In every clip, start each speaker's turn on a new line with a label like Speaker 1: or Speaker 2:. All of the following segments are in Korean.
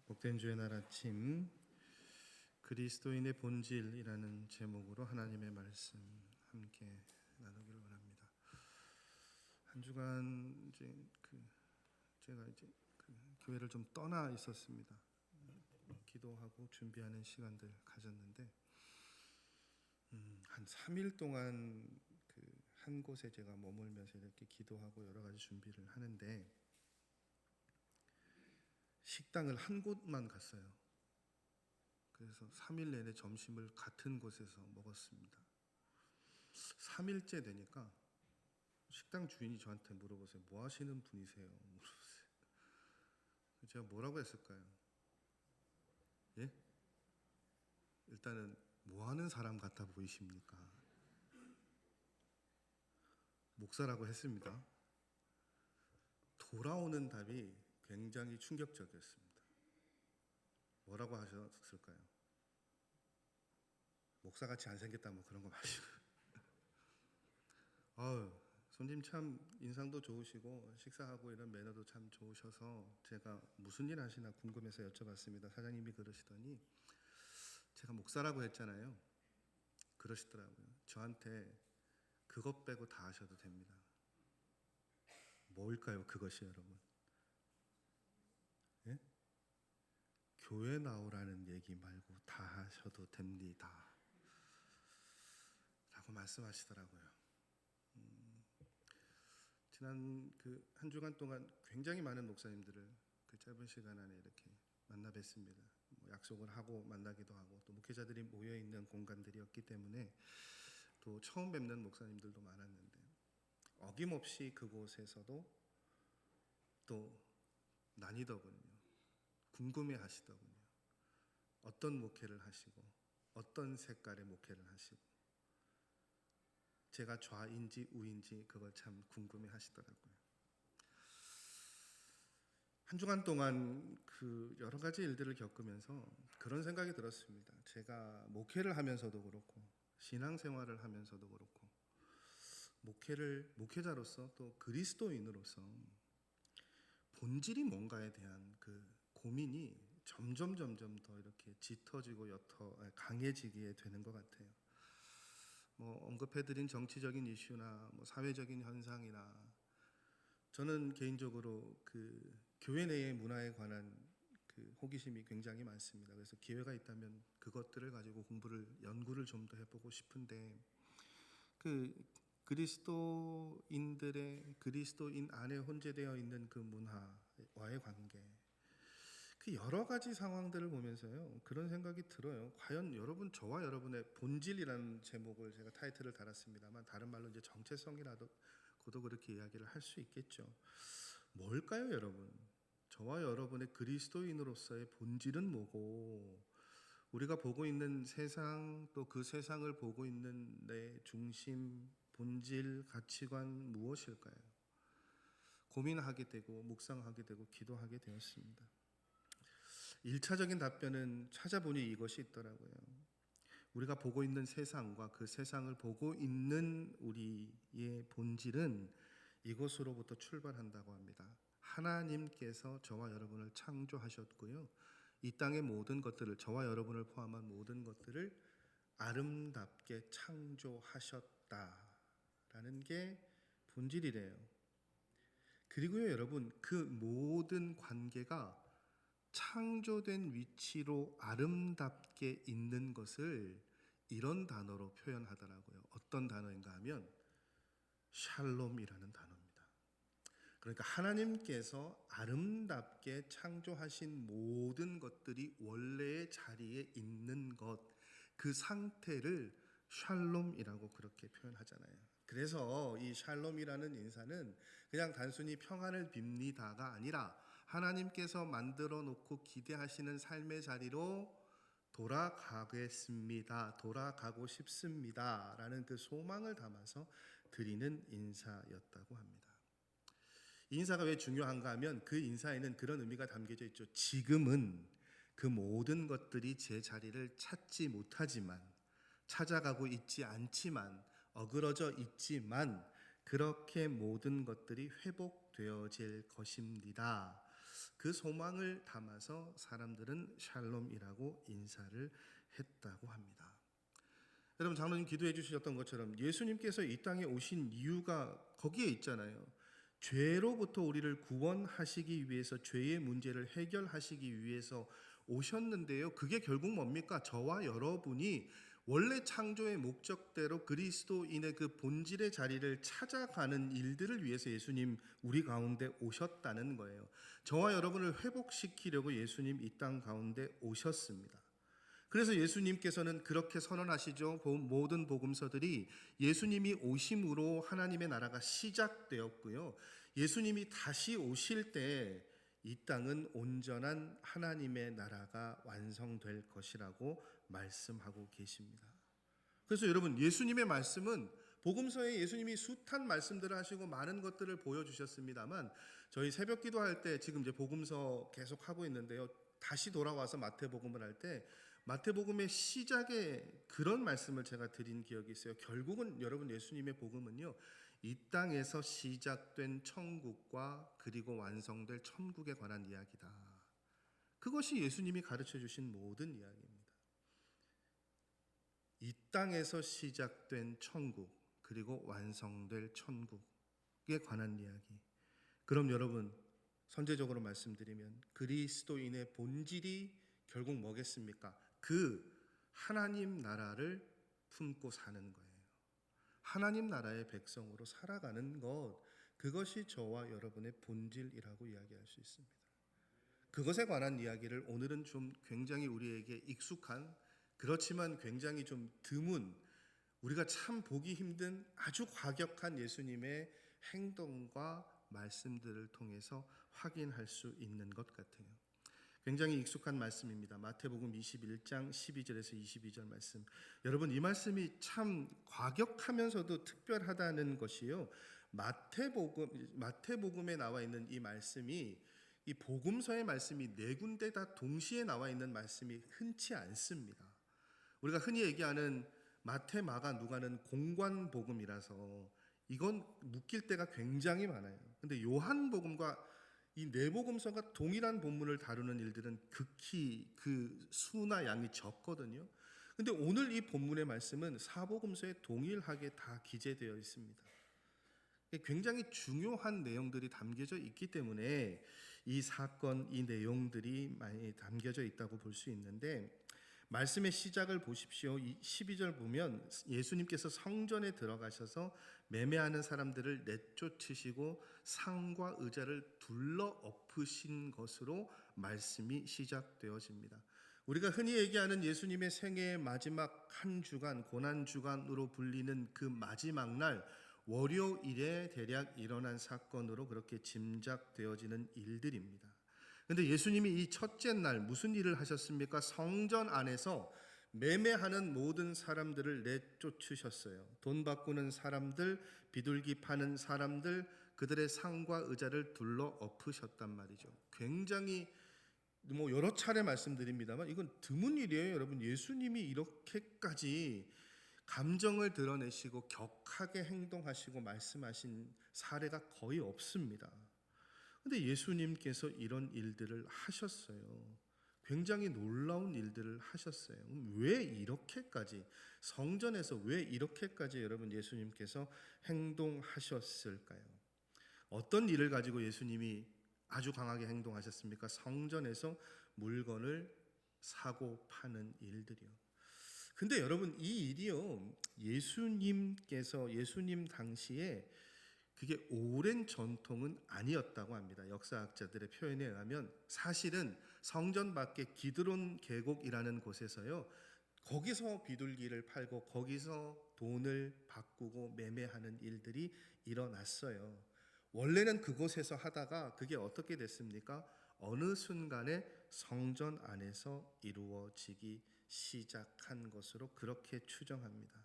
Speaker 1: 복된 주의 날 아침, 그리스도인의 본질이라는 제목으로 하나님의 말씀 함께 나누기를 원합니다. 한 주간 제가 교회를 좀 떠나 있었습니다. 기도하고 준비하는 시간들 가졌는데 한 3일 동안 한 곳에 제가 머물면서 이렇게 기도하고 여러 가지 준비를 하는데 식당을 한 곳만 갔어요. 그래서 3일 내내 점심을 같은 곳에서 먹었습니다. 3일째 되니까 식당 주인이 저한테 물어보세요. 뭐 하시는 분이세요? 물어보세요. 제가 뭐라고 했을까요? 예? 일단은 뭐 하는 사람 같아 보이십니까? 목사라고 했습니다. 돌아오는 답이 굉장히 충격적이었습니다. 뭐라고 하셨을까요? 목사같이 안 생겼다 뭐 그런 거 마시고. 손님 참 인상도 좋으시고 식사하고 이런 매너도 참 좋으셔서 제가 무슨 일 하시나 궁금해서 여쭤봤습니다. 사장님이 그러시더니 제가 목사라고 했잖아요. 그러시더라고요. 저한테 그것 빼고 다 하셔도 됩니다. 뭘까요, 그것이 여러분? 예? 교회 나오라는 얘기 말고 다 하셔도 됩니다. 라고 말씀하시더라고요. 지난 한 주간 동안 굉장히 많은 목사님들을 그 짧은 시간 안에 이렇게 만나 뵀습니다. 약속을 하고 만나기도 하고 또 목회자들이 모여 있는 공간들이었기 때문에 또 처음 뵙는 목사님들도 많았는데 어김없이 그곳에서도 또 나뉘더군요. 궁금해 하시더군요. 어떤 목회를 하시고 어떤 색깔의 목회를 하시고 제가 좌인지 우인지 그걸 참 궁금해 하시더라고요. 한 주간 동안 여러 가지 일들을 겪으면서 그런 생각이 들었습니다. 제가 목회를 하면서도 그렇고 신앙생활을 하면서도 그렇고 목회자로서 또 그리스도인으로서 본질이 뭔가에 대한 고민이 점점 더 이렇게 짙어지고 강해지게 되는 것 같아요. 언급해드린 정치적인 이슈나 사회적인 현상이나 저는 개인적으로 교회 내의 문화에 관한 호기심이 굉장히 많습니다. 그래서 기회가 있다면 그것들을 가지고 연구를 좀 더 해보고 싶은데 그리스도인 안에 혼재되어 있는 그 문화와의 관계 여러 가지 상황들을 보면서요 그런 생각이 들어요. 과연 저와 여러분의 본질이라는 제목을 제가 타이틀을 달았습니다만 다른 말로 이제 정체성이라고도 그렇게 이야기를 할 수 있겠죠. 뭘까요, 여러분? 저와 여러분의 그리스도인으로서의 본질은 뭐고 우리가 보고 있는 세상 또 그 세상을 보고 있는 내 중심, 본질, 가치관 무엇일까요? 고민하게 되고 묵상하게 되고 기도하게 되었습니다. 1차적인 답변은 찾아보니 이것이 있더라고요. 우리가 보고 있는 세상과 그 세상을 보고 있는 우리의 본질은 이것으로부터 출발한다고 합니다. 하나님께서 저와 여러분을 창조하셨고요. 이 땅의 모든 것들을 저와 여러분을 포함한 모든 것들을 아름답게 창조하셨다라는 게 본질이래요. 그리고요, 여러분, 그 모든 관계가 창조된 위치로 아름답게 있는 것을 이런 단어로 표현하더라고요. 어떤 단어인가 하면 샬롬이라는 단어입니다. 그러니까 하나님께서 아름답게 창조하신 모든 것들이 원래의 자리에 있는 것, 그 상태를 샬롬이라고 그렇게 표현하잖아요. 그래서 이 샬롬이라는 인사는 그냥 단순히 평안을 빕니다가 아니라 하나님께서 만들어 놓고 기대하시는 삶의 자리로 돌아가겠습니다. 돌아가고 싶습니다. 라는 그 소망을 담아서 드리는 인사였다고 합니다. 이 인사가 왜 중요한가 하면 그 인사에는 그런 의미가 담겨져 있죠. 지금은 그 모든 것들이 제 자리를 찾지 못하지만, 찾아가고 있지 않지만, 어그러져 있지만 그렇게 모든 것들이 회복되어질 것입니다. 그 소망을 담아서 사람들은 샬롬이라고 인사를 했다고 합니다. 여러분, 장로님 기도해 주셨던 것처럼 예수님께서 이 땅에 오신 이유가 거기에 있잖아요. 죄로부터 우리를 구원하시기 위해서, 죄의 문제를 해결하시기 위해서 오셨는데요. 그게 결국 뭡니까? 저와 여러분이 원래 창조의 목적대로 그리스도인의 그 본질의 자리를 찾아가는 일들을 위해서 예수님 우리 가운데 오셨다는 거예요. 저와 여러분을 회복시키려고 예수님 이 땅 가운데 오셨습니다. 그래서 예수님께서는 그렇게 선언하시죠. 모든 복음서들이 예수님이 오심으로 하나님의 나라가 시작되었고요. 예수님이 다시 오실 때 이 땅은 온전한 하나님의 나라가 완성될 것이라고 말씀하고 계십니다. 그래서 여러분, 예수님의 말씀은 복음서에 예수님이 숱한 말씀들을 하시고 많은 것들을 보여주셨습니다만, 저희 새벽 기도할 때 지금 이제 복음서 계속 하고 있는데요. 다시 돌아와서 마태복음을 할 때 마태복음의 시작에 그런 말씀을 제가 드린 기억이 있어요. 결국은 여러분, 예수님의 복음은요, 이 땅에서 시작된 천국과 그리고 완성될 천국에 관한 이야기다. 그것이 예수님이 가르쳐 주신 모든 이야기입니다. 이 땅에서 시작된 천국, 그리고 완성될 천국에 관한 이야기. 그럼 여러분, 선제적으로 말씀드리면 그리스도인의 본질이 결국 뭐겠습니까? 그 하나님 나라를 품고 사는 거예요. 하나님 나라의 백성으로 살아가는 것, 그것이 저와 여러분의 본질이라고 이야기할 수 있습니다. 그것에 관한 이야기를 오늘은 좀 굉장히 우리에게 익숙한, 그렇지만 굉장히 좀 드문, 우리가 참 보기 힘든 아주 과격한 예수님의 행동과 말씀들을 통해서 확인할 수 있는 것 같아요. 굉장히 익숙한 말씀입니다. 마태복음 21장 12절에서 22절 말씀. 여러분, 이 말씀이 참 과격하면서도 특별하다는 것이요. 마태복음에 나와 있는 이 말씀이, 이 복음서의 말씀이 네 군데 다 동시에 나와 있는 말씀이 흔치 않습니다. 우리가 흔히 얘기하는 마태, 마가, 누가는 공관복음이라서 이건 묶일 때가 굉장히 많아요. 근데 요한복음과 이 네 복음서가 동일한 본문을 다루는 일들은 극히 그 수나 양이 적거든요. 근데 오늘 이 본문의 말씀은 사복음서에 동일하게 다 기재되어 있습니다. 굉장히 중요한 내용들이 담겨져 있기 때문에 이 사건, 이 내용들이 많이 담겨져 있다고 볼 수 있는데, 말씀의 시작을 보십시오. 12절 보면 예수님께서 성전에 들어가셔서 매매하는 사람들을 내쫓으시고 상과 의자를 둘러 엎으신 것으로 말씀이 시작되어집니다. 우리가 흔히 얘기하는 예수님의 생애의 마지막 한 주간, 고난 주간으로 불리는 그 마지막 날 월요일에 대략 일어난 사건으로 그렇게 짐작되어지는 일들입니다. 그런데 예수님이 이 첫째 날 무슨 일을 하셨습니까? 성전 안에서 매매하는 모든 사람들을 내쫓으셨어요. 돈 바꾸는 사람들, 비둘기 파는 사람들, 그들의 상과 의자를 둘러 엎으셨단 말이죠. 굉장히 여러 차례 말씀드립니다만 이건 드문 일이에요. 여러분, 예수님이 이렇게까지 감정을 드러내시고 격하게 행동하시고 말씀하신 사례가 거의 없습니다. 근데 예수님께서 이런 일들을 하셨어요. 굉장히 놀라운 일들을 하셨어요. 왜 이렇게까지, 성전에서 왜 이렇게까지 여러분 예수님께서 행동하셨을까요? 어떤 일을 가지고 예수님이 아주 강하게 행동하셨습니까? 성전에서 물건을 사고 파는 일들이요. 근데 여러분, 이 일이요, 예수님 당시에 그게 오랜 전통은 아니었다고 합니다. 역사학자들의 표현에 의하면 사실은 성전 밖에 기드론 계곡이라는 곳에서요, 거기서 비둘기를 팔고 거기서 돈을 바꾸고 매매하는 일들이 일어났어요. 원래는 그곳에서 하다가 그게 어떻게 됐습니까? 어느 순간에 성전 안에서 이루어지기 시작한 것으로 그렇게 추정합니다.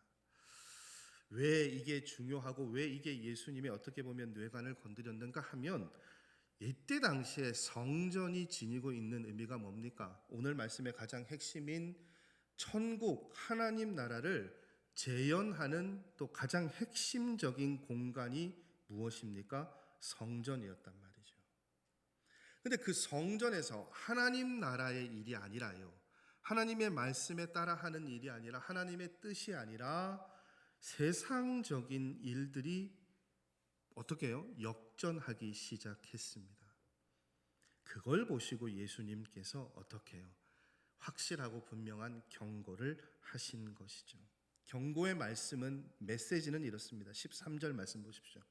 Speaker 1: 왜 이게 중요하고 왜 이게 예수님이 어떻게 보면 뇌관을 건드렸는가 하면, 이때 당시에 성전이 지니고 있는 의미가 뭡니까? 오늘 말씀의 가장 핵심인 천국, 하나님 나라를 재현하는 또 가장 핵심적인 공간이 무엇입니까? 성전이었단 말이죠. 근데 그 성전에서 하나님 나라의 일이 아니라요, 하나님의 말씀에 따라 하는 일이 아니라, 하나님의 뜻이 아니라 세상적인 일들이 어떻게 해요? 역전하기 시작했습니다. 그걸 보시고 예수님께서 어떻게 해요? 확실하고 분명한 경고를 하신 것이죠. 경고의 말씀은, 메시지는 이렇습니다. 13절 말씀 보십시오.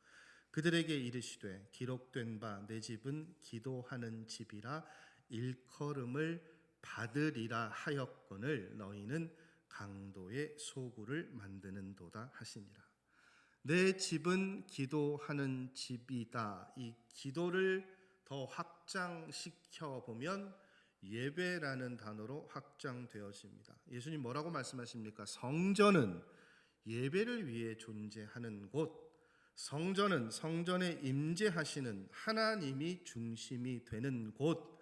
Speaker 1: 그들에게 이르시되 기록된 바 내 집은 기도하는 집이라 일컬음을 받으리라 하였거늘 너희는 강도의 소굴을 만드는도다 하시니라. 내 집은 기도하는 집이다. 이 기도를 더 확장시켜 보면 예배라는 단어로 확장되어집니다. 예수님 뭐라고 말씀하십니까? 성전은 예배를 위해 존재하는 곳, 성전은 성전에 임재하시는 하나님이 중심이 되는 곳,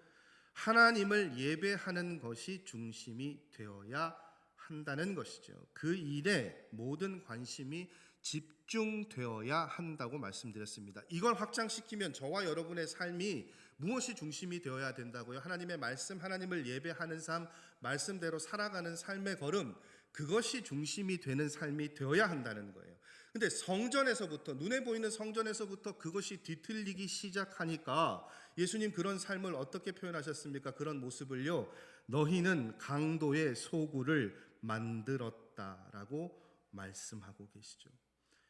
Speaker 1: 하나님을 예배하는 것이 중심이 되어야 한다는 것이죠. 그 일에 모든 관심이 집중되어야 한다고 말씀드렸습니다. 이걸 확장시키면 저와 여러분의 삶이 무엇이 중심이 되어야 된다고요? 하나님의 말씀, 하나님을 예배하는 삶, 말씀대로 살아가는 삶의 걸음, 그것이 중심이 되는 삶이 되어야 한다는 거예요. 근데 성전에서부터, 눈에 보이는 성전에서부터 그것이 뒤틀리기 시작하니까 예수님 그런 삶을 어떻게 표현하셨습니까? 그런 모습을요, 너희는 강도의 소굴을 만들었다라고 말씀하고 계시죠.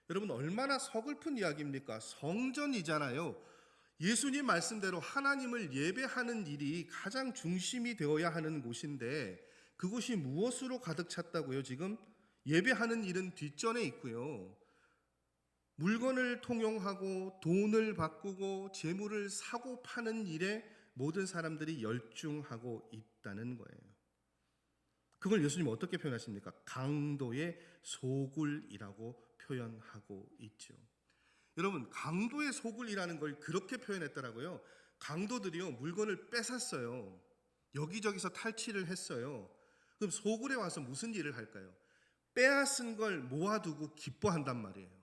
Speaker 1: 여러분, 얼마나 서글픈 이야기입니까? 성전이잖아요. 예수님 말씀대로 하나님을 예배하는 일이 가장 중심이 되어야 하는 곳인데 그곳이 무엇으로 가득 찼다고요? 지금 예배하는 일은 뒷전에 있고요, 물건을 통용하고 돈을 바꾸고 재물을 사고 파는 일에 모든 사람들이 열중하고 있다는 거예요. 그걸 예수님 어떻게 표현하십니까? 강도의 소굴이라고 표현하고 있죠. 여러분, 강도의 소굴이라는 걸 그렇게 표현했더라고요. 강도들이요, 물건을 뺏었어요. 여기저기서 탈취를 했어요. 그럼 소굴에 와서 무슨 일을 할까요? 빼앗은 걸 모아두고 기뻐한단 말이에요.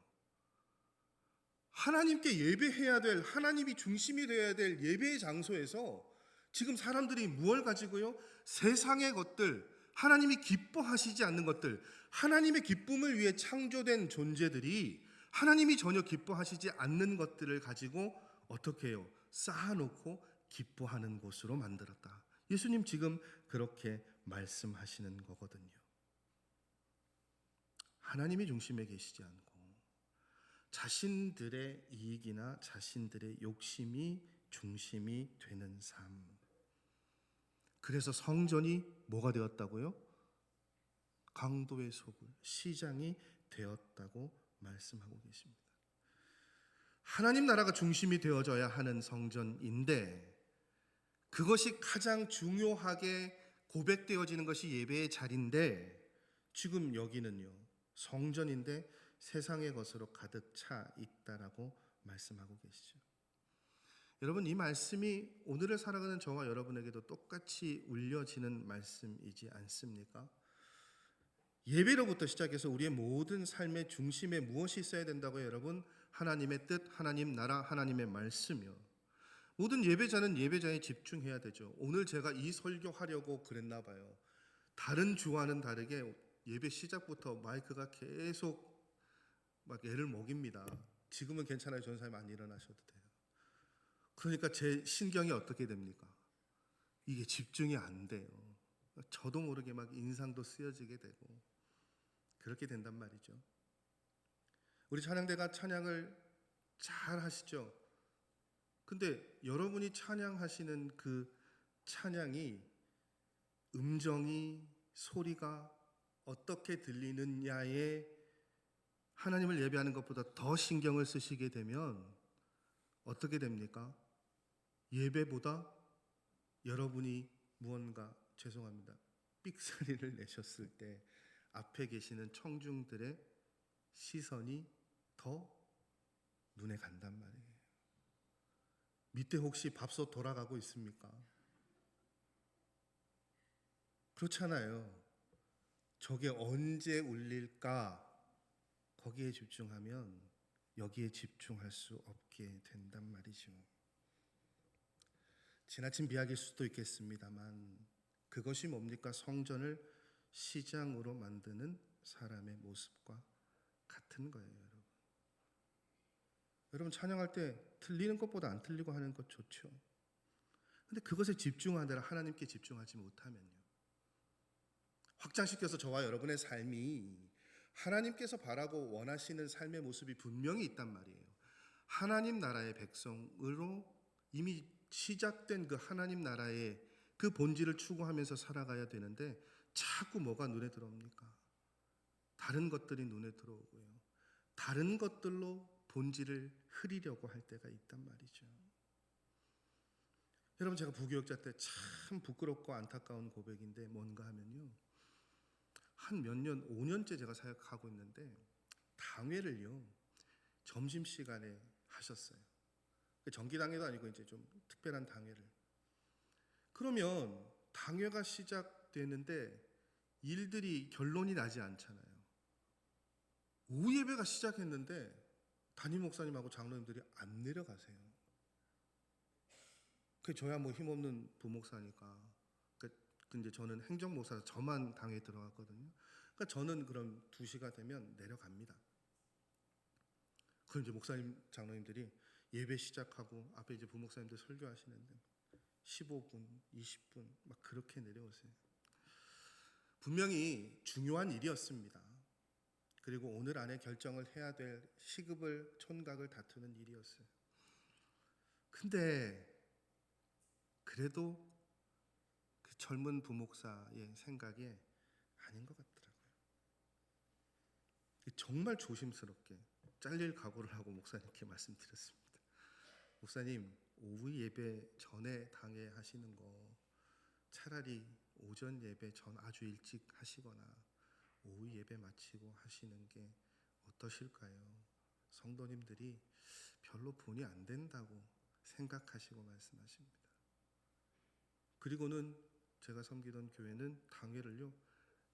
Speaker 1: 하나님께 예배해야 될, 하나님이 중심이 되어야 될 예배의 장소에서 지금 사람들이 무엇을 가지고요? 세상의 것들, 하나님이 기뻐하시지 않는 것들, 하나님의 기쁨을 위해 창조된 존재들이 하나님이 전혀 기뻐하시지 않는 것들을 가지고 어떻게 해요? 쌓아놓고 기뻐하는 곳으로 만들었다. 예수님 지금 그렇게 말씀하시는 거거든요. 하나님이 중심에 계시지 않고 자신들의 이익이나 자신들의 욕심이 중심이 되는 삶. 그래서 성전이 뭐가 되었다고요? 강도의 소굴, 시장이 되었다고 말씀하고 계십니다. 하나님 나라가 중심이 되어져야 하는 성전인데 그것이 가장 중요하게 고백되어지는 것이 예배의 자리인데 지금 여기는요, 성전인데 세상의 것으로 가득 차 있다라고 말씀하고 계시죠. 여러분, 이 말씀이 오늘을 살아가는 저와 여러분에게도 똑같이 울려지는 말씀이지 않습니까? 예배로부터 시작해서 우리의 모든 삶의 중심에 무엇이 있어야 된다고요, 여러분? 하나님의 뜻, 하나님 나라, 하나님의 말씀이요. 모든 예배자는 예배자에 집중해야 되죠. 오늘 제가 이 설교하려고 그랬나 봐요. 다른 주와는 다르게 예배 시작부터 마이크가 계속 막 애를 먹입니다. 지금은 괜찮아요. 전사님 안 일어나셔도 돼요. 그러니까 제 신경이 어떻게 됩니까? 이게 집중이 안 돼요. 저도 모르게 막 인상도 쓰여지게 되고 그렇게 된단 말이죠. 우리 찬양대가 찬양을 잘 하시죠. 근데 여러분이 찬양하시는 그 찬양이 음정이, 소리가 어떻게 들리느냐에 하나님을 예배하는 것보다 더 신경을 쓰시게 되면 어떻게 됩니까? 예배보다 여러분이 무언가, 죄송합니다, 삑사리를 내셨을 때 앞에 계시는 청중들의 시선이 더 눈에 간단 말이에요. 밑에 혹시 밥솥 돌아가고 있습니까? 그렇잖아요. 저게 언제 울릴까? 거기에 집중하면 여기에 집중할 수 없게 된단 말이죠. 지나친 비약일 수도 있겠습니다만 그것이 뭡니까? 성전을 시장으로 만드는 사람의 모습과 같은 거예요, 여러분. 여러분 찬양할 때 틀리는 것보다 안 틀리고 하는 것 좋죠. 근데 그것에 집중하느라 하나님께 집중하지 못하면요, 확장시켜서 저와 여러분의 삶이 하나님께서 바라고 원하시는 삶의 모습이 분명히 있단 말이에요. 하나님 나라의 백성으로 이미 시작된 그 하나님 나라의 그 본질을 추구하면서 살아가야 되는데 자꾸 뭐가 눈에 들어옵니까? 다른 것들이 눈에 들어오고요, 다른 것들로 본질을 흐리려고 할 때가 있단 말이죠. 여러분, 제가 부교육자 때 참 부끄럽고 안타까운 고백인데 뭔가 하면요, 한 몇 년, 5년째 제가 사역하고 있는데 당회를요 점심시간에 하셨어요. 정기당회도 아니고 이제 좀 특별한 당회를. 그러면 당회가 시작되는데 일들이 결론이 나지 않잖아요. 오후 예배가 시작했는데 담임 목사님하고 장로님들이 안 내려가세요. 그 저야 뭐 힘없는 부목사니까. 근데 저는 행정목사, 저만 당에 들어갔거든요. 그러니까 저는 그럼 2시가 되면 내려갑니다. 그럼 이제 목사님, 장로님들이 예배 시작하고 앞에 이제 부목사님들 설교하시는데 15분, 20분 막 그렇게 내려오세요. 분명히 중요한 일이었습니다. 그리고 오늘 안에 결정을 해야 될 시급을, 촌각을 다투는 일이었어요. 근데 그래도 그 젊은 부목사의 생각에 아닌 것 같더라고요. 정말 조심스럽게 잘릴 각오를 하고 목사님께 말씀드렸습니다. 목사님, 오후 예배 전에 당회 하시는 거 차라리 오전 예배 전 아주 일찍 하시거나 오후 예배 마치고 하시는 게 어떠실까요? 성도님들이 별로 본이 안 된다고 생각하시고 말씀하십니다. 그리고는 제가 섬기던 교회는 당회를요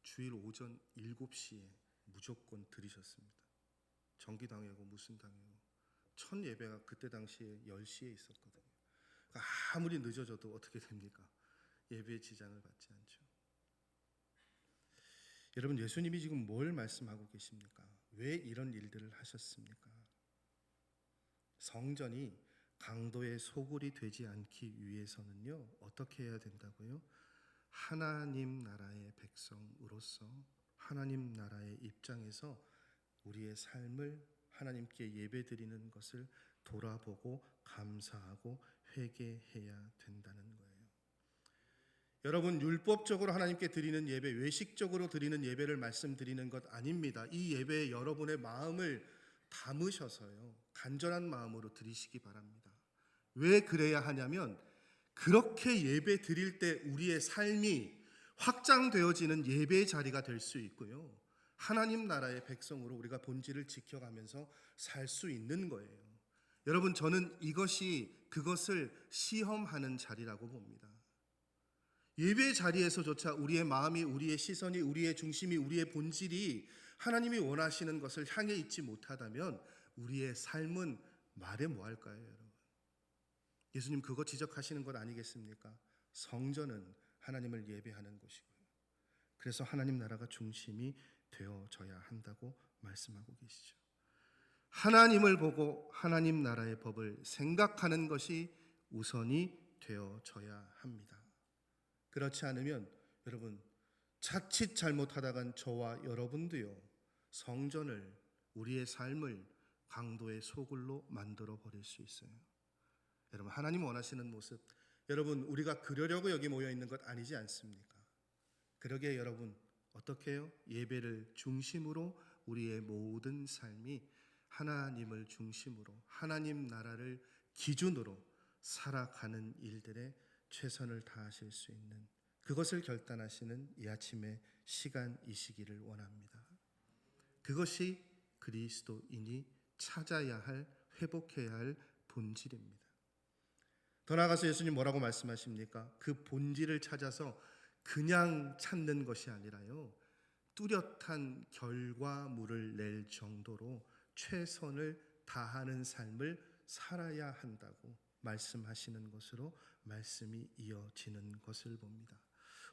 Speaker 1: 주일 오전 7시에 무조건 들이셨습니다. 정기당회고 무슨 당회고 첫 예배가 그때 당시에 10시에 있었거든요. 그러니까 아무리 늦어져도 어떻게 됩니까? 예배에 지장을 받지 않죠. 여러분, 예수님이 지금 뭘 말씀하고 계십니까? 왜 이런 일들을 하셨습니까? 성전이 강도의 소굴이 되지 않기 위해서는요 어떻게 해야 된다고요? 하나님 나라의 백성으로서 하나님 나라의 입장에서 우리의 삶을 하나님께 예배드리는 것을 돌아보고 감사하고 회개해야 된다는 거예요. 여러분, 율법적으로 하나님께 드리는 예배, 외식적으로 드리는 예배를 말씀드리는 것 아닙니다. 이 예배에 여러분의 마음을 담으셔서요 간절한 마음으로 드리시기 바랍니다. 왜 그래야 하냐면 그렇게 예배 드릴 때 우리의 삶이 확장되어지는 예배의 자리가 될 수 있고요, 하나님 나라의 백성으로 우리가 본질을 지켜가면서 살 수 있는 거예요. 여러분, 저는 이것이 그것을 시험하는 자리라고 봅니다. 예배 자리에서조차 우리의 마음이, 우리의 시선이, 우리의 중심이, 우리의 본질이 하나님이 원하시는 것을 향해 있지 못하다면 우리의 삶은 말해 뭐할까요, 여러분? 예수님 그거 지적하시는 것 아니겠습니까? 성전은 하나님을 예배하는 곳이고요, 그래서 하나님 나라가 중심이 되어져야 한다고 말씀하고 계시죠. 하나님을 보고 하나님 나라의 법을 생각하는 것이 우선이 되어져야 합니다. 그렇지 않으면 여러분, 자칫 잘못하다간 저와 여러분도요 성전을, 우리의 삶을 강도의 소굴로 만들어 버릴 수 있어요. 여러분, 하나님 원하시는 모습, 여러분 우리가 그러려고 여기 모여 있는 것 아니지 않습니까? 그러기에 여러분 어떻게 해요? 예배를 중심으로 우리의 모든 삶이 하나님을 중심으로 하나님 나라를 기준으로 살아가는 일들에 최선을 다하실 수 있는, 그것을 결단하시는 이 아침의 시간이시기를 원합니다. 그것이 그리스도인이 찾아야 할, 회복해야 할 본질입니다. 더 나아가서 예수님 뭐라고 말씀하십니까? 그 본질을 찾아서 그냥 찾는 것이 아니라요 뚜렷한 결과물을 낼 정도로 최선을 다하는 삶을 살아야 한다고 말씀하시는 것으로 말씀이 이어지는 것을 봅니다.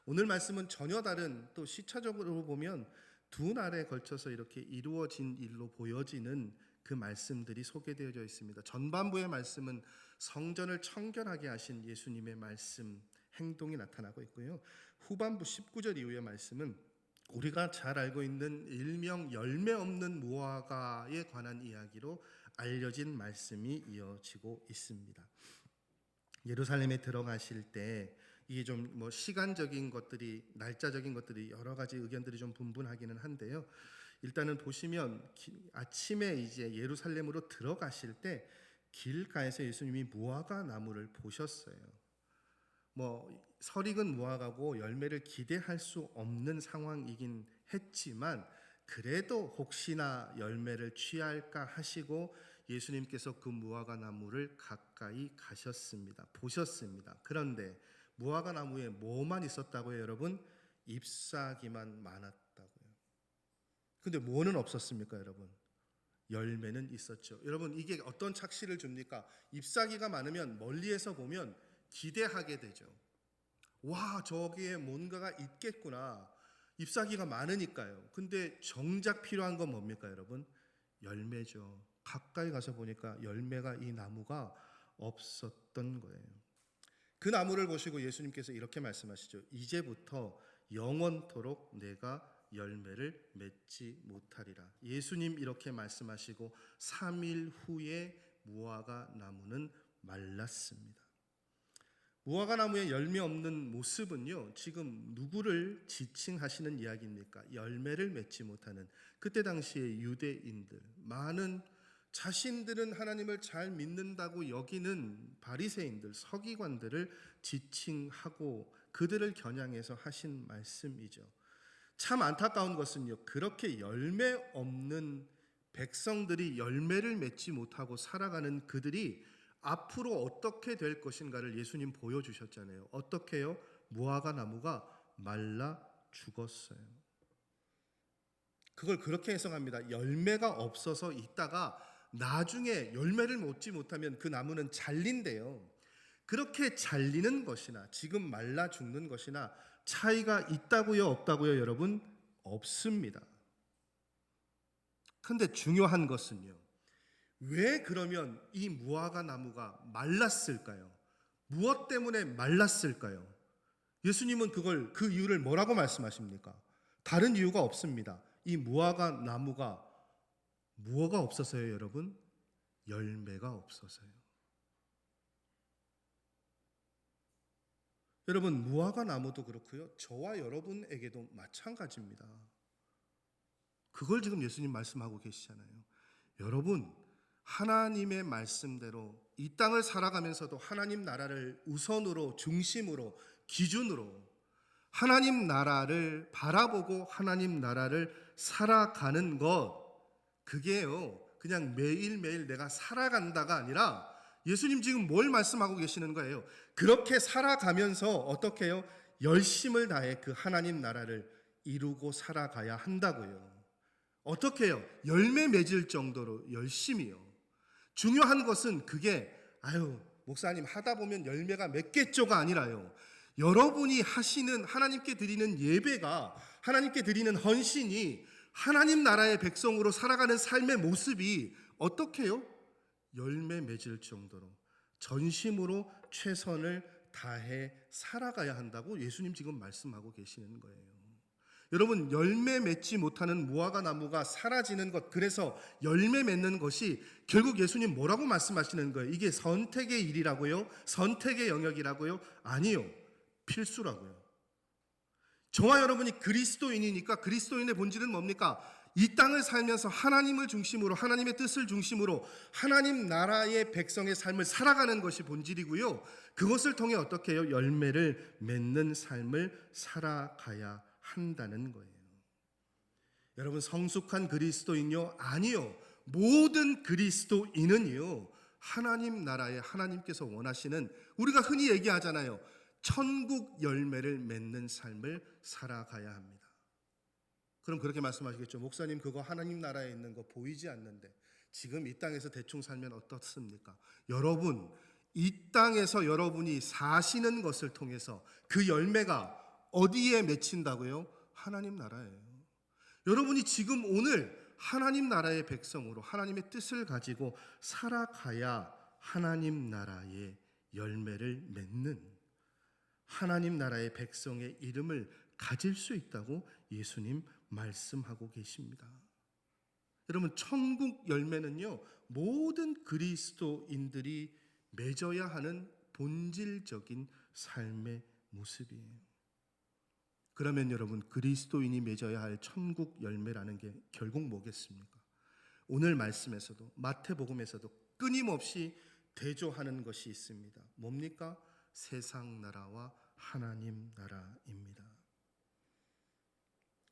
Speaker 1: 오늘 말씀은 전혀 다른, 또 시차적으로 보면 두 날에 걸쳐서 이렇게 이루어진 일로 보여지는 그 말씀들이 소개되어져 있습니다. 전반부의 말씀은 성전을 청결하게 하신 예수님의 말씀, 행동이 나타나고 있고요. 후반부 19절 이후의 말씀은 우리가 잘 알고 있는 일명 열매 없는 무화과에 관한 이야기로 알려진 말씀이 이어지고 있습니다. 예루살렘에 들어가실 때 이게 좀 시간적인 것들이, 날짜적인 것들이 여러 가지 의견들이 좀 분분하기는 한데요. 일단은 보시면 아침에 이제 예루살렘으로 들어가실 때 길가에서 예수님이 무화과 나무를 보셨어요. 설익은 무화과고 열매를 기대할 수 없는 상황이긴 했지만 그래도 혹시나 열매를 취할까 하시고 예수님께서 그 무화과 나무를 가까이 가셨습니다. 보셨습니다. 그런데 무화과 나무에 뭐만 있었다고요, 여러분? 잎사귀만 많았다고요. 근데 뭐는 없었습니까, 여러분? 열매는 있었죠. 여러분, 이게 어떤 착시를 줍니까? 잎사귀가 많으면 멀리에서 보면 기대하게 되죠. 와, 저기에 뭔가가 있겠구나. 잎사귀가 많으니까요. 근데 정작 필요한 건 뭡니까, 여러분? 열매죠. 가까이 가서 보니까 열매가, 이 나무가 없었던 거예요. 그 나무를 보시고 예수님께서 이렇게 말씀하시죠. 이제부터 영원토록 내가 열매를 맺지 못하리라. 예수님 이렇게 말씀하시고 3일 후에 무화과 나무는 말랐습니다. 무화과 나무의 열매 없는 모습은요, 지금 누구를 지칭하시는 이야기입니까? 열매를 맺지 못하는, 그때 당시의 유대인들, 많은 자신들은 하나님을 잘 믿는다고 여기는 바리새인들, 서기관들을 지칭하고 그들을 겨냥해서 하신 말씀이죠. 참 안타까운 것은요, 그렇게 열매 없는 백성들이 열매를 맺지 못하고 살아가는 그들이 앞으로 어떻게 될 것인가를 예수님 보여주셨잖아요. 어떻게요? 무화과 나무가 말라 죽었어요. 그걸 그렇게 해석합니다. 열매가 없어서 있다가 나중에 열매를 맺지 못하면 그 나무는 잘린대요. 그렇게 잘리는 것이나 지금 말라 죽는 것이나 차이가 있다고요, 없다고요, 여러분? 없습니다. 그런데 중요한 것은요, 왜 그러면 이 무화과 나무가 말랐을까요? 무엇 때문에 말랐을까요? 예수님은 그 이유를 뭐라고 말씀하십니까? 다른 이유가 없습니다. 이 무화과 나무가 뭐가 없어서요, 여러분? 열매가 없어서요. 여러분, 무화과 나무도 그렇고요, 저와 여러분에게도 마찬가지입니다. 그걸 지금 예수님 말씀하고 계시잖아요. 여러분, 하나님의 말씀대로 이 땅을 살아가면서도 하나님 나라를 우선으로, 중심으로, 기준으로 하나님 나라를 바라보고 하나님 나라를 살아가는 것, 그게요, 그냥 매일매일 내가 살아간다가 아니라 예수님 지금 뭘 말씀하고 계시는 거예요? 그렇게 살아가면서 어떻게 해요? 열심을 다해 그 하나님 나라를 이루고 살아가야 한다고요. 어떻게 해요? 열매 맺을 정도로 열심히요. 중요한 것은 그게 목사님 하다 보면 열매가 맺겠죠가 아니라요, 여러분이 하시는, 하나님께 드리는 예배가, 하나님께 드리는 헌신이 하나님 나라의 백성으로 살아가는 삶의 모습이 어떻게 해요? 열매 맺을 정도로 전심으로 최선을 다해 살아가야 한다고 예수님 지금 말씀하고 계시는 거예요. 여러분, 열매 맺지 못하는 무화과 나무가 사라지는 것, 그래서 열매 맺는 것이 결국 예수님 뭐라고 말씀하시는 거예요? 이게 선택의 일이라고요? 선택의 영역이라고요? 아니요, 필수라고요. 저와 여러분이 그리스도인이니까 그리스도인의 본질은 뭡니까? 이 땅을 살면서 하나님을 중심으로, 하나님의 뜻을 중심으로 하나님 나라의 백성의 삶을 살아가는 것이 본질이고요, 그것을 통해 어떻게 해요? 열매를 맺는 삶을 살아가야 한다는 거예요. 여러분, 성숙한 그리스도인요? 아니요. 모든 그리스도인은요, 하나님 나라에 하나님께서 원하시는, 우리가 흔히 얘기하잖아요, 천국 열매를 맺는 삶을 살아가야 합니다. 그럼 그렇게 말씀하시겠죠. 목사님, 그거 하나님 나라에 있는 거 보이지 않는데 지금 이 땅에서 대충 살면 어떻습니까? 여러분, 이 땅에서 여러분이 사시는 것을 통해서 그 열매가 어디에 맺힌다고요? 하나님 나라예요. 여러분이 지금 오늘 하나님 나라의 백성으로 하나님의 뜻을 가지고 살아가야 하나님 나라의 열매를 맺는, 하나님 나라의 백성의 이름을 가질 수 있다고 예수님 말씀하고 계십니다. 여러분, 천국 열매는요, 모든 그리스도인들이 맺어야 하는 본질적인 삶의 모습이에요. 그러면 여러분, 그리스도인이 맺어야 할 천국 열매라는 게 결국 뭐겠습니까? 오늘 말씀에서도 마태복음에서도 끊임없이 대조하는 것이 있습니다. 뭡니까? 세상 나라와 하나님 나라입니다.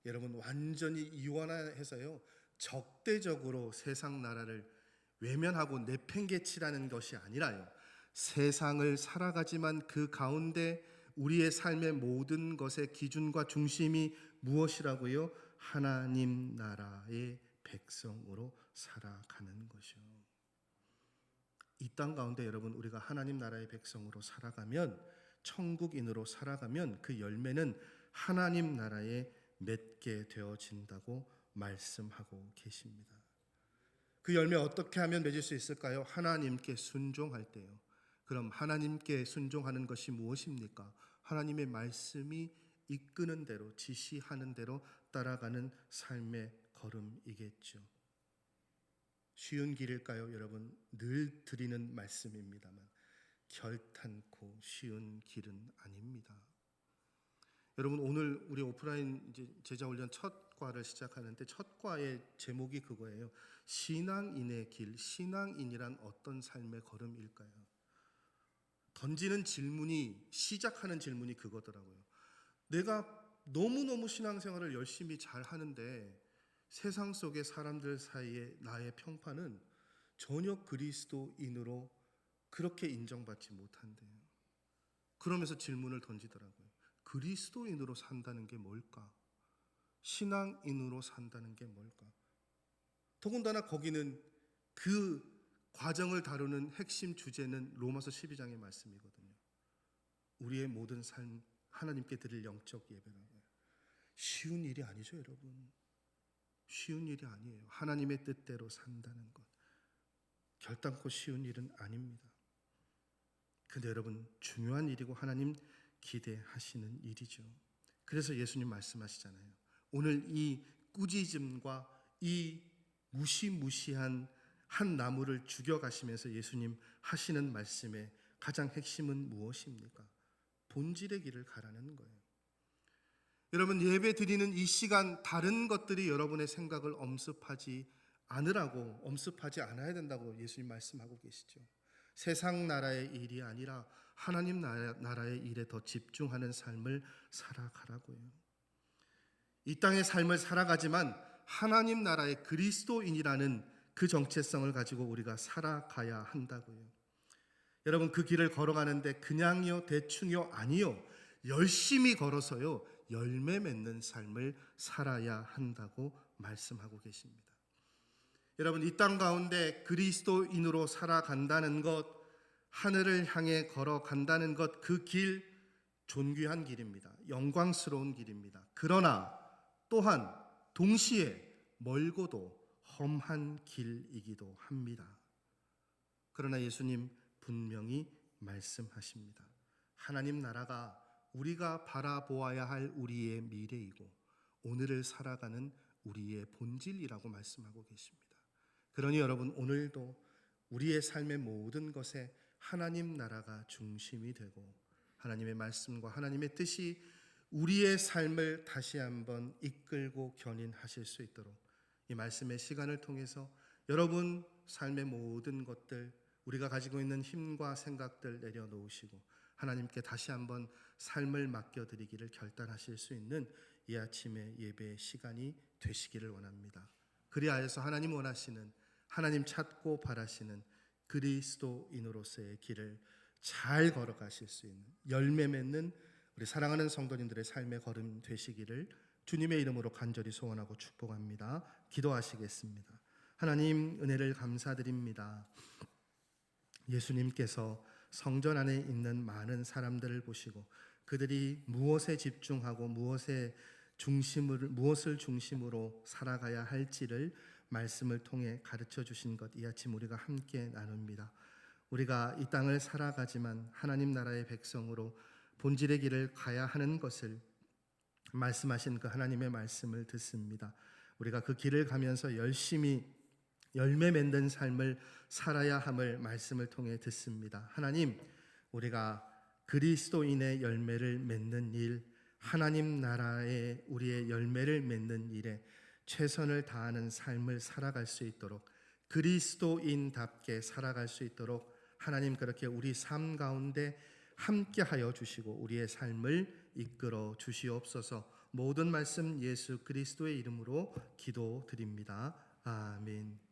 Speaker 1: 여러분, 완전히 이원화해서요, 적대적으로 세상 나라를 외면하고 내팽개치라는 것이 아니라요, 세상을 살아가지만 그 가운데 우리의 삶의 모든 것의 기준과 중심이 무엇이라고요? 하나님 나라의 백성으로 살아가는 것이요. 이 땅 가운데 여러분, 우리가 하나님 나라의 백성으로 살아가면, 천국인으로 살아가면 그 열매는 하나님 나라에 맺게 되어진다고 말씀하고 계십니다. 그 열매 어떻게 하면 맺을 수 있을까요? 하나님께 순종할 때요. 그럼 하나님께 순종하는 것이 무엇입니까? 하나님의 말씀이 이끄는 대로, 지시하는 대로 따라가는 삶의 걸음이겠죠. 쉬운 길일까요? 여러분, 늘 드리는 말씀입니다만 결탄코 쉬운 길은 아닙니다. 여러분, 오늘 우리 오프라인 이제 제자 훈련 첫 과를 시작하는데 첫 과의 제목이 그거예요. 신앙인의 길, 신앙인이란 어떤 삶의 걸음일까요? 던지는 질문이, 시작하는 질문이 그거더라고요. 내가 너무너무 신앙생활을 열심히 잘 하는데 세상 속의 사람들 사이에 나의 평판은 전혀 그리스도인으로 그렇게 인정받지 못한대요. 그러면서 질문을 던지더라고요. 그리스도인으로 산다는 게 뭘까? 신앙인으로 산다는 게 뭘까? 더군다나 거기는 그 과정을 다루는 핵심 주제는 로마서 12장의 말씀이거든요. 우리의 모든 삶 하나님께 드릴 영적 예배라고요. 쉬운 일이 아니죠, 여러분. 쉬운 일이 아니에요. 하나님의 뜻대로 산다는 것, 결단코 쉬운 일은 아닙니다. 근데 여러분, 중요한 일이고 하나님 기대하시는 일이죠. 그래서 예수님 말씀하시잖아요. 오늘 이 꾸짖음과 이 무시무시한 한 나무를 죽여가시면서 예수님 하시는 말씀의 가장 핵심은 무엇입니까? 본질의 길을 가라는 거예요. 여러분, 예배 드리는 이 시간 다른 것들이 여러분의 생각을 엄습하지 않아야 된다고 예수님 말씀하고 계시죠. 세상 나라의 일이 아니라 하나님 나라의 일에 더 집중하는 삶을 살아가라고요. 이 땅의 삶을 살아가지만 하나님 나라의 그리스도인이라는 그 정체성을 가지고 우리가 살아가야 한다고요. 여러분, 그 길을 걸어가는데 그냥요, 대충요, 아니요, 열심히 걸어서요, 열매 맺는 삶을 살아야 한다고 말씀하고 계십니다. 여러분, 이 땅 가운데 그리스도인으로 살아간다는 것, 하늘을 향해 걸어간다는 것, 그 길 존귀한 길입니다. 영광스러운 길입니다. 그러나 또한 동시에 멀고도 험한 길이기도 합니다. 그러나 예수님 분명히 말씀하십니다. 하나님 나라가 우리가 바라보아야 할 우리의 미래이고 오늘을 살아가는 우리의 본질이라고 말씀하고 계십니다. 그러니 여러분, 오늘도 우리의 삶의 모든 것에 하나님 나라가 중심이 되고 하나님의 말씀과 하나님의 뜻이 우리의 삶을 다시 한번 이끌고 견인하실 수 있도록 이 말씀의 시간을 통해서 여러분 삶의 모든 것들, 우리가 가지고 있는 힘과 생각들 내려놓으시고 하나님께 다시 한번 삶을 맡겨드리기를 결단하실 수 있는 이 아침의 예배의 시간이 되시기를 원합니다. 그리하여서 하나님 원하시는, 하나님 찾고 바라시는 그리스도인으로서의 길을 잘 걸어가실 수 있는, 열매 맺는 우리 사랑하는 성도님들의 삶의 걸음 되시기를 주님의 이름으로 간절히 소원하고 축복합니다. 기도하시겠습니다. 하나님, 은혜를 감사드립니다. 예수님께서 성전 안에 있는 많은 사람들을 보시고 그들이 무엇에 집중하고 무엇을 중심으로 살아가야 할지를 말씀을 통해 가르쳐 주신 것, 이 아침 우리가 함께 나눕니다. 우리가 이 땅을 살아가지만 하나님 나라의 백성으로 본질의 길을 가야 하는 것을 말씀하신 그 하나님의 말씀을 듣습니다. 우리가 그 길을 가면서 열심히 열매 맺는 삶을 살아야 함을 말씀을 통해 듣습니다. 하나님, 우리가 그리스도인의 열매를 맺는 일, 하나님 나라의 우리의 열매를 맺는 일에 최선을 다하는 삶을 살아갈 수 있도록, 그리스도인답게 살아갈 수 있도록 하나님 그렇게 우리 삶 가운데 함께하여 주시고 우리의 삶을 이끌어 주시옵소서. 모든 말씀 예수 그리스도의 이름으로 기도드립니다. 아멘.